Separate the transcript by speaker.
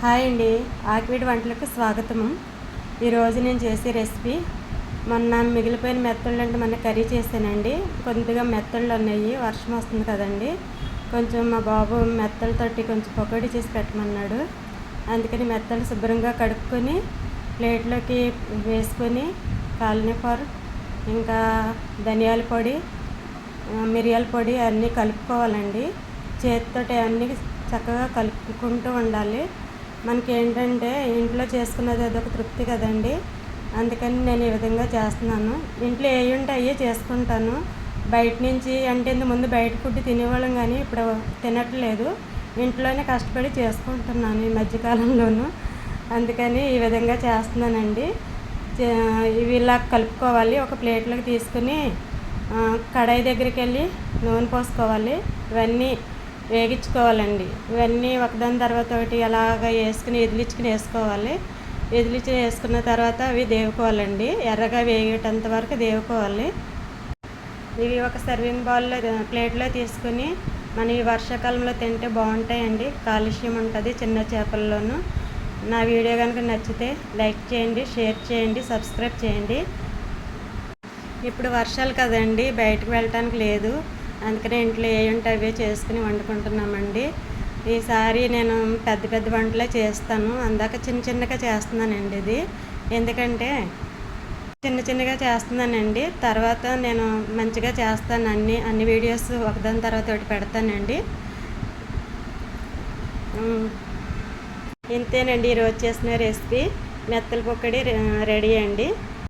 Speaker 1: Hi అండి, ఆకివీడి వంటలకు స్వాగతము. ఈరోజు నేను చేసే రెసిపీ మొన్న మిగిలిపోయిన మెత్తళ్ళు అంటే మన కర్రీ చేశానండి. కొద్దిగా మెత్తళ్ళు ఉన్నాయి, వర్షం వస్తుంది కదండి. కొంచెం మా బాబు మెత్తలతోటి కొంచెం పకోడీ చేసి పెట్టమన్నాడు. అందుకని మెత్తలు శుభ్రంగా కడుక్కొని ప్లేట్లోకి వేసుకొని కాలిఫ్లవర్, ఇంకా ధనియాల పొడి, మిరియాల పొడి అన్నీ కలుపుకోవాలండి. చేతితోటి అన్నీ చక్కగా కలుపుకుంటూ ఉండాలి. మనకి ఏంటంటే ఇంట్లో చేసుకున్నది అదొక తృప్తి కదండి. అందుకని నేను ఈ విధంగా చేస్తున్నాను. ఇంట్లో ఏ ఉంటే అయ్యే చేసుకుంటాను. బయట నుంచి అంటే ముందు బయట ఫుడ్ తినేవాళ్ళం, కానీ ఇప్పుడు తినట్లేదు. ఇంట్లోనే కష్టపడి చేసుకుంటున్నాను ఈ మధ్యకాలంలోనూ. అందుకని ఈ విధంగా చేస్తున్నానండి. ఇవి ఇలా కలుపుకోవాలి. ఒక ప్లేట్లోకి తీసుకుని కడాయి దగ్గరికి వెళ్ళి నూనె పోసుకోవాలి. ఇవన్నీ వేగించుకోవాలండి. ఇవన్నీ ఒకదాని తర్వాత ఒకటి అలాగ వేసుకుని ఎదిలించుకుని వేసుకోవాలి. ఎదిలించి వేసుకున్న తర్వాత అవి దేవుకోవాలండి. ఎర్రగా వేగేటంత వరకు దేవుకోవాలి. ఇవి ఒక సర్వింగ్ బౌల్లో ప్లేట్లో తీసుకుని మనం ఈ వర్షాకాలంలో తింటే బాగుంటాయండి. కాల్షియం ఉంటుంది చిన్న చేపల్లోనూ. నా వీడియో కనుక నచ్చితే లైక్ చేయండి, షేర్ చేయండి, సబ్స్క్రైబ్ చేయండి. ఇప్పుడు వర్షాలు కదండి, బయటకు వెళ్ళటానికి లేదు. అందుకనే ఇంట్లో ఏ ఉంటే అవే చేసుకుని వండుకుంటున్నామండి. ఈసారి నేను పెద్ద పెద్ద వంటలే చేస్తాను. అందాక చిన్న చిన్నగా చేస్తున్నానండి. ఇది ఎందుకంటే చిన్న చిన్నగా చేస్తున్నానండి. తర్వాత నేను మంచిగా చేస్తాను. అన్ని వీడియోస్ ఒకదాని తర్వాత ఒకటి పెడతానండి. ఇంతేనండి ఈరోజు చేసిన రెసిపీ. మెత్తల పకోడీ రెడీ అండి.